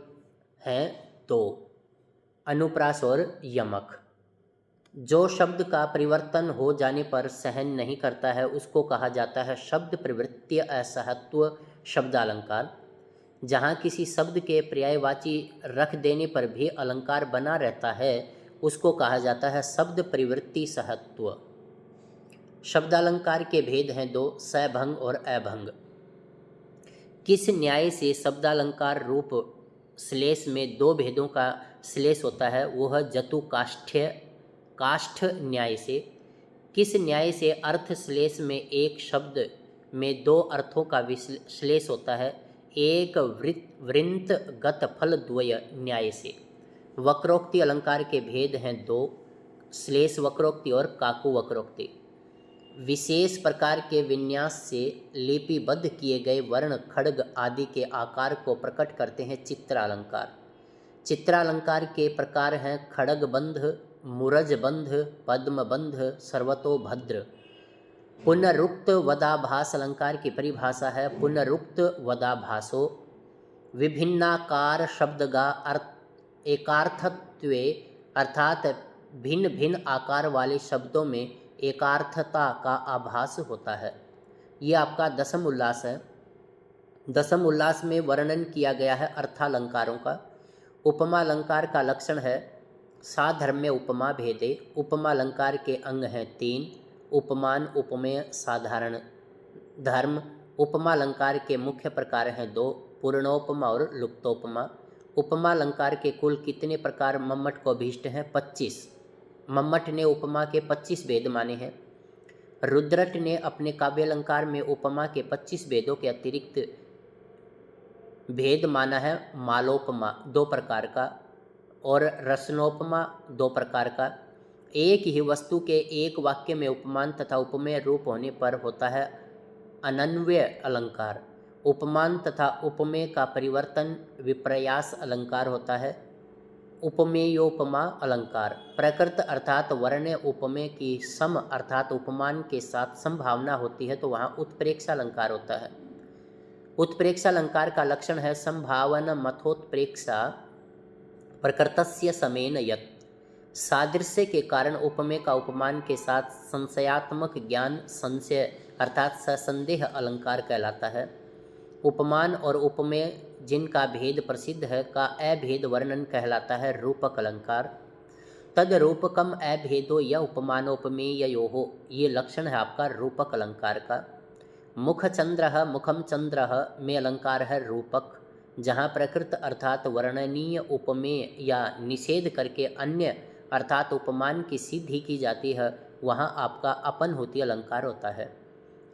हैं 2, अनुप्रास और यमक। जो शब्द का परिवर्तन हो जाने पर सहन नहीं करता है उसको कहा जाता है शब्द प्रवृत्ति असहत्व शब्दालंकार। जहाँ किसी शब्द के पर्यायवाची रख देने पर भी अलंकार बना रहता है उसको कहा जाता है शब्द प्रवृत्ति सहत्व। शब्दालंकार के भेद हैं 2, सभंग और अभंग। किस न्याय से शब्दालंकार रूप श्लेष में 2 भेदों का श्लेष होता है? वो है जतु काष्ठ न्याय से। किस न्याय से अर्थ श्लेष में एक शब्द में 2 अर्थों का श्लेष होता है? एक वृंत गत फल द्वय न्याय से। वक्रोक्ति अलंकार के भेद हैं 2, श्लेष वक्रोक्ति और काकु वक्रोक्ति। विशेष प्रकार के विन्यास से लिपिबद्ध किए गए वर्ण, खड्ग आदि के आकार को प्रकट करते हैं चित्रालंकार। चित्रालंकार के प्रकार हैं खड्गबंध, मुरजबंध, पद्मबंध, सर्वतोभद्र। पुनरुक्त वदाभास अलंकार की परिभाषा है पुनरुक्त वदाभासो विभिन्नाकार शब्दगा एकार्थत्वे, अर्थात भिन्न भिन्न आकार वाले शब्दों में एकार्थता का आभास होता है। ये आपका 10वां उल्लास है। 10वां उल्लास में वर्णन किया गया है अर्थालंकारों का। उपमा अलंकार का लक्षण है साधर्म्य उपमा भेदे। उपमा अलंकार के अंग हैं 3, उपमान, उपमेय, साधारण धर्म। उपमा अलंकार के मुख्य प्रकार हैं 2, पूर्णोपमा और लुप्तोपमा। उपमा अलंकार के कुल कितने प्रकार मम्मट को अभीष्ट हैं? 25। मम्मट ने उपमा के 25 भेद माने हैं। रुद्रट ने अपने काव्य अलंकार में उपमा के 25 भेदों के अतिरिक्त भेद माना है मालोपमा 2 प्रकार का और रसनोपमा 2 प्रकार का। एक ही वस्तु के एक वाक्य में उपमान तथा उपमेय रूप होने पर होता है अनन्वय अलंकार। उपमान तथा उपमेय का परिवर्तन विपर्यास अलंकार होता है। उपमेयोपमा अलंकार प्रकृत अर्थात वर्ण्य उपमेय की सम अर्थात उपमान के साथ संभावना होती है तो वहाँ उत्प्रेक्षा अलंकार होता है। उत्प्रेक्षा अलंकार का लक्षण है संभावना मथोत्प्रेक्षा प्रकृतस्य समेन यत्। सादृश्य के कारण उपमेय का उपमान के साथ संशयात्मक ज्ञान संशय अर्थात ससंदेह अलंकार कहलाता है। उपमान और उपमेय जिनका भेद प्रसिद्ध है का अभेद वर्णन कहलाता है रूपक अलंकार। तद रूपकम अभेदो य उपमानोपमेयोः, ये लक्षण है आपका रूपक अलंकार का। मुख चंद्र मुखम चंद्र में अलंकार है रूपक, जहाँ प्रकृत अर्थात वर्णनीय उपमेय या निषेध करके अन्य अर्थात उपमान की सिद्धि की जाती है, वहाँ आपका अपन होती अलंकार होता है।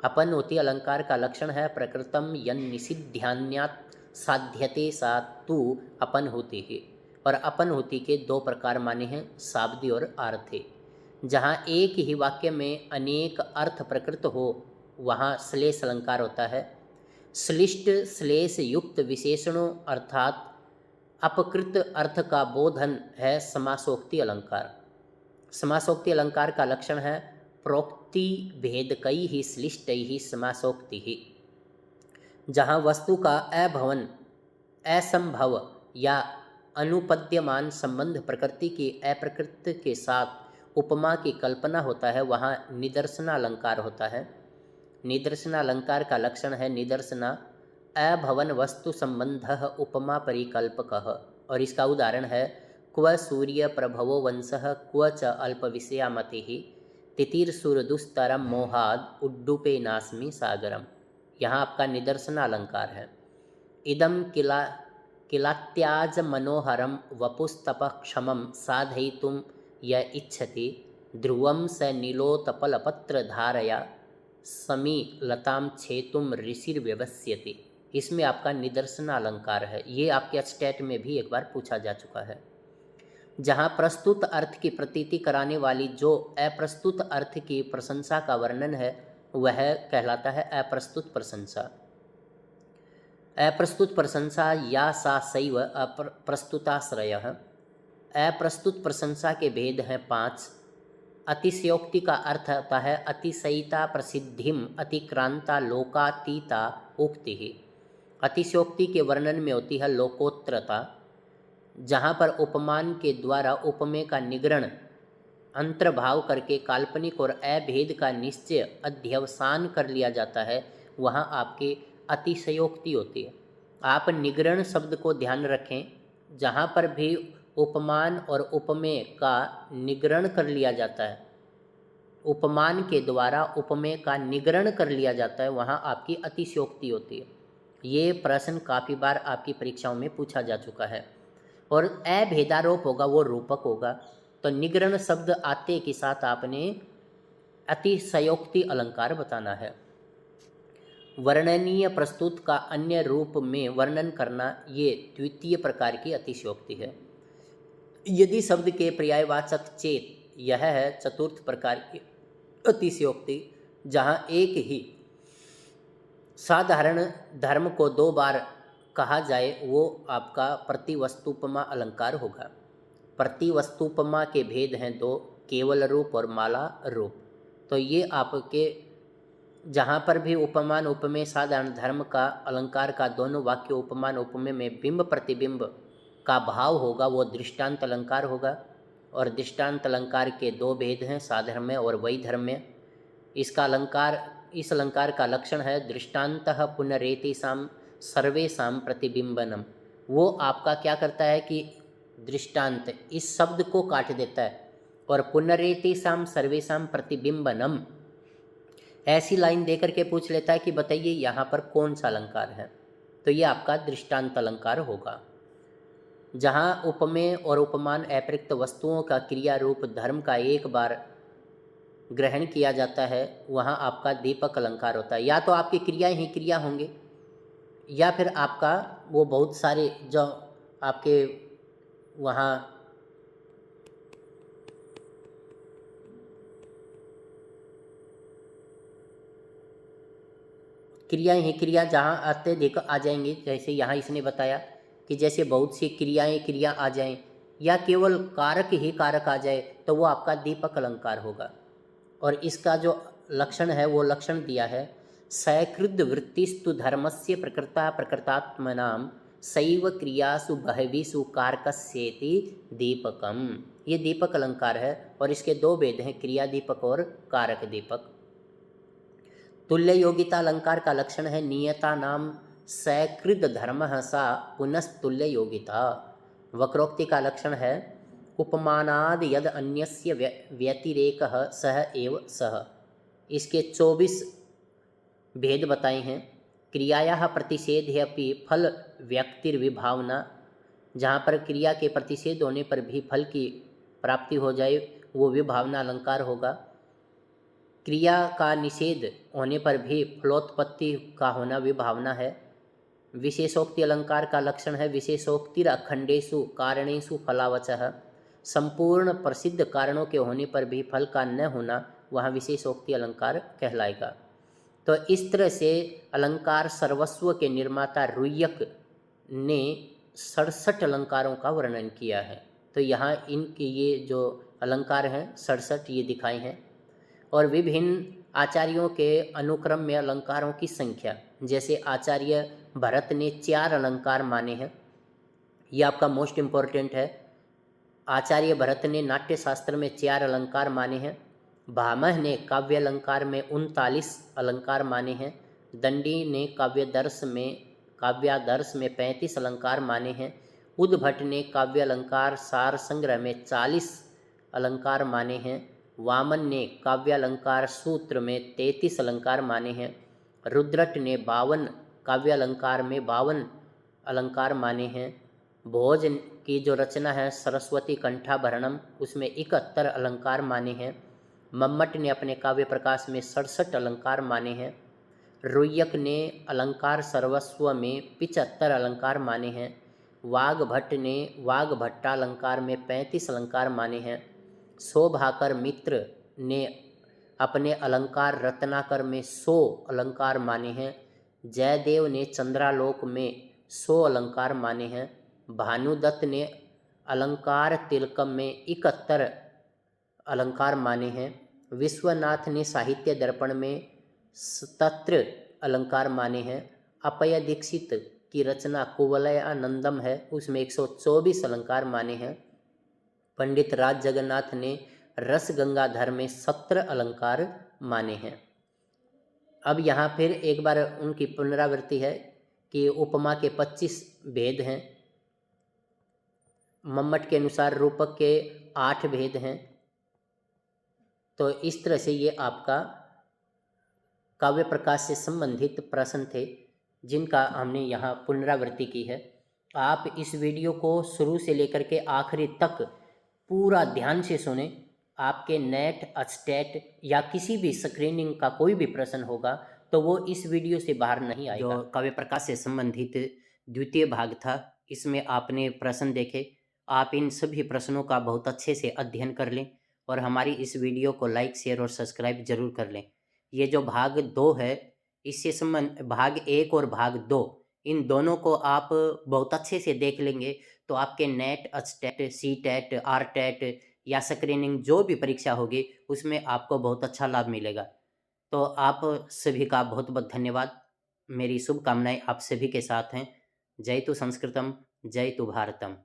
अपन होती अलंकार का लक्षण है प्रकृतम यन निषिध्यान्यात् साध्यते सा तू अपन होती है। और अपन होती के दो प्रकार माने हैं, शाब्दी और आर्थे। जहाँ एक ही वाक्य में अनेक अर्थ प्रकृत हो वहाँ श्लेष अलंकार होता है। श्लिष्ट श्लेष युक्त विशेषणों अर्थात अपकृत अर्थ का बोधन है समासोक्ति अलंकार। समासोक्ति अलंकार का लक्षण है प्रोक्ति भेदकई ही श्लिष्ट ही समासोक्ति ही। जहाँ वस्तु का अभवन असंभव या अनुपद्यमान संबंध प्रकृति की अप्रकृत के साथ उपमा की कल्पना होता है, वहाँ निदर्शना अलंकार होता है। निदर्शना अलंकार का लक्षण है निदर्शना अभवन वस्तु संबंध उपमा परिकल्पकः। और इसका उदाहरण है क्व सूर्य प्रभवो वंशः क्व च अल्प विषयामतिः तितिर्सुरदुस्तरम मोहाद उड्डुपे नास्मि सागरम। यहाँ आपका निदर्शना अलंकार है। इदम किलात्याज मनोहरम वपुस्तप क्षमम साधयितुम य इच्छति ध्रुवम स नीलोत्पलपत्र धारया समी लताम छेतुम ऋषिर्व्यवस्यति। इसमें आपका निदर्शना अलंकार है। ये आपके स्टेट में भी एक बार पूछा जा चुका है। जहाँ प्रस्तुत अर्थ की प्रतीति कराने वाली जो अप्रस्तुत अर्थ की प्रशंसा का वर्णन है वह कहलाता है अप्रस्तुत प्रशंसा। अप्रस्तुत प्रशंसा या सा शैव अप्रस्तुताश्रयः। अप्रस्तुत प्रशंसा के भेद हैं 5। अतिशयोक्ति का अर्थ होता है अतिशयिता प्रसिद्धिम अतिक्रांता लोकातीता उक्ति ही। अतिशयोक्ति के वर्णन में होती है लोकोत्तरता। जहाँ पर उपमान के द्वारा उपमेय का निगरण अंतर्भाव करके काल्पनिक और अभेद का निश्चय अध्यवसान कर लिया जाता है, वहाँ आपके अतिशयोक्ति होती है। आप निगरण शब्द को ध्यान रखें। जहाँ पर भी उपमान और उपमेय का निगरण कर लिया जाता है, उपमान के द्वारा उपमेय का निगरण कर लिया जाता है, वहाँ आपकी अतिशयोक्ति होती है। ये प्रश्न काफ़ी बार आपकी परीक्षाओं में पूछा जा चुका है। और अभेदारोप होगा वो रूपक होगा। तो निगरण शब्द आते के साथ आपने अतिशयोक्ति अलंकार बताना है। वर्णनीय प्रस्तुत का अन्य रूप में वर्णन करना ये द्वितीय प्रकार की अतिशयोक्ति है। यदि शब्द के पर्यायवाचक चेत, यह है चतुर्थ प्रकार की अतिशयोक्ति। जहाँ एक ही साधारण धर्म को 2 बार कहा जाए वो आपका प्रतिवस्तुपमा अलंकार होगा। प्रतिवस्तुपमा के भेद हैं 2, केवल रूप और माला रूप। तो ये आपके जहाँ पर भी उपमान उपमेय साधारण धर्म का अलंकार का दोनों वाक्य उपमान उपमेय में बिंब प्रतिबिंब का भाव होगा वो दृष्टांत अलंकार होगा। और दृष्टांत अलंकार के 2 भेद हैं, साधर्म्य और वैधर्म्य। इस अलंकार का लक्षण है दृष्टान्तः पुनरेतेषां सर्वेषां प्रतिबिंबनम। वो आपका क्या करता है कि दृष्टांत इस शब्द को काट देता है और पुनरेतेषां सर्वेषां प्रतिबिंबनम ऐसी लाइन दे करके पूछ लेता है कि बताइए यहाँ पर कौन सा अलंकार है। तो ये आपका दृष्टांत अलंकार होगा। जहाँ उपमेय और उपमान अप्रयुक्त वस्तुओं का क्रिया रूप धर्म का एक बार ग्रहण किया जाता है, वहाँ आपका दीपक अलंकार होता है। या तो आपकी क्रियाएं ही क्रिया होंगे या फिर आपका वो बहुत सारे जो आपके वहाँ क्रियाएं ही क्रिया जहाँ अत्यधिक आ जाएंगी, जैसे यहाँ इसने बताया कि जैसे बहुत सी क्रियाएं क्रिया आ जाएं या केवल कारक ही कारक आ जाए, तो वो आपका दीपक अलंकार होगा। और इसका जो लक्षण है वो लक्षण दिया है सकृद वृत्तिस्तु धर्मस्य प्रकृता प्रकृतात्मनां सैव क्रियासु बहवीसु कारकस्येति दीपकम। ये दीपक अलंकार है और इसके 2 भेद हैं, क्रिया दीपक और कारक दीपक। तुल्य योगिता अलंकार का लक्षण है नियता नाम सकृद धर्म सा पुनस्तुल्य योगिता। वक्रोक्ति का लक्षण है उपमानाद यद अन्यस्य व्यतिरेकः सह एव सः। इसके 24 भेद बताए हैं। क्रियायाः प्रतिषेधे अपि फल व्यक्तिर्विभावना, जहाँ पर क्रिया के प्रतिषेध होने पर भी फल की प्राप्ति हो जाए वो विभावना अलंकार होगा। क्रिया का निषेध होने पर भी फलोत्पत्ति का होना विभावना है। विशेषोक्ति अलंकार का लक्षण है विशेषोक्तिर अखंडेषु कारणेषु फलावचः। संपूर्ण प्रसिद्ध कारणों के होने पर भी फल का न होना वहाँ विशेषोक्ति अलंकार कहलाएगा। तो इस तरह से अलंकार सर्वस्व के निर्माता रुय्यक ने 67 अलंकारों का वर्णन किया है। तो यहाँ इनके ये जो अलंकार हैं 67 ये दिखाए हैं। और विभिन्न आचार्यों के अनुक्रम में अलंकारों की संख्या, जैसे आचार्य भरत ने 4 अलंकार माने हैं। ये आपका मोस्ट इम्पोर्टेंट है। आचार्य भरत ने नाट्य शास्त्र में 4 अलंकार माने हैं। भामह ने काव्य अलंकार में 39 अलंकार माने हैं। दंडी ने काव्यादर्श में 35 अलंकार माने हैं। उद्भट ने काव्य अलंकार सार संग्रह में 40 अलंकार माने हैं। वामन ने काव्य अलंकार सूत्र में 33 अलंकार माने हैं। रुद्रट ने 52 काव्य अलंकार में 52 अलंकार माने हैं। भोज की जो रचना है सरस्वती कंठाभरणम, उसमें 71 अलंकार माने हैं। मम्मट ने अपने काव्य प्रकाश में 67 अलंकार माने हैं। रुय्यक ने अलंकार सर्वस्व में 75 अलंकार माने हैं। वाग्भट ने वाग्भट्टालंकार में 35 अलंकार माने हैं। शोभाकर मित्र ने अपने अलंकार रत्नाकर में 100 अलंकार माने हैं। जयदेव ने चंद्रालोक में 100 अलंकार माने हैं। भानुदत्त ने अलंकार तिलकम में 71 अलंकार माने हैं। विश्वनाथ ने साहित्य दर्पण में 77 अलंकार माने हैं। अपय दीक्षित की रचना कुवलयानंदम है, उसमें 124 अलंकार माने हैं। पंडित राज जगन्नाथ ने रस गंगाधर में 17 अलंकार माने हैं। अब यहाँ फिर एक बार उनकी पुनरावृत्ति है कि उपमा के 25 भेद हैं। मम्मट के अनुसार रूपक के 8 भेद हैं। तो इस तरह से ये आपका काव्य प्रकाश से संबंधित प्रश्न थे जिनका हमने यहाँ पुनरावृत्ति की है। आप इस वीडियो को शुरू से लेकर के आखिरी तक पूरा ध्यान से सुने। आपके नेट, स्टेट या किसी भी स्क्रीनिंग का कोई भी प्रश्न होगा तो वो इस वीडियो से बाहर नहीं आएगा। जो काव्य प्रकाश से संबंधित द्वितीय भाग था, इसमें आपने प्रश्न देखे। आप इन सभी प्रश्नों का बहुत अच्छे से अध्ययन कर लें और हमारी इस वीडियो को लाइक, शेयर और सब्सक्राइब जरूर कर लें। ये जो भाग 2 है, इससे संबंध भाग 1 और भाग 2, इन दोनों को आप बहुत अच्छे से देख लेंगे तो आपके नेट, स्टेट, सी-टेट, आर-टेट या स्क्रीनिंग जो भी परीक्षा होगी उसमें आपको बहुत अच्छा लाभ मिलेगा। तो आप सभी का बहुत बहुत धन्यवाद। मेरी शुभकामनाएं आप सभी के साथ हैं। जय तु संस्कृतम, जय तु भारतम।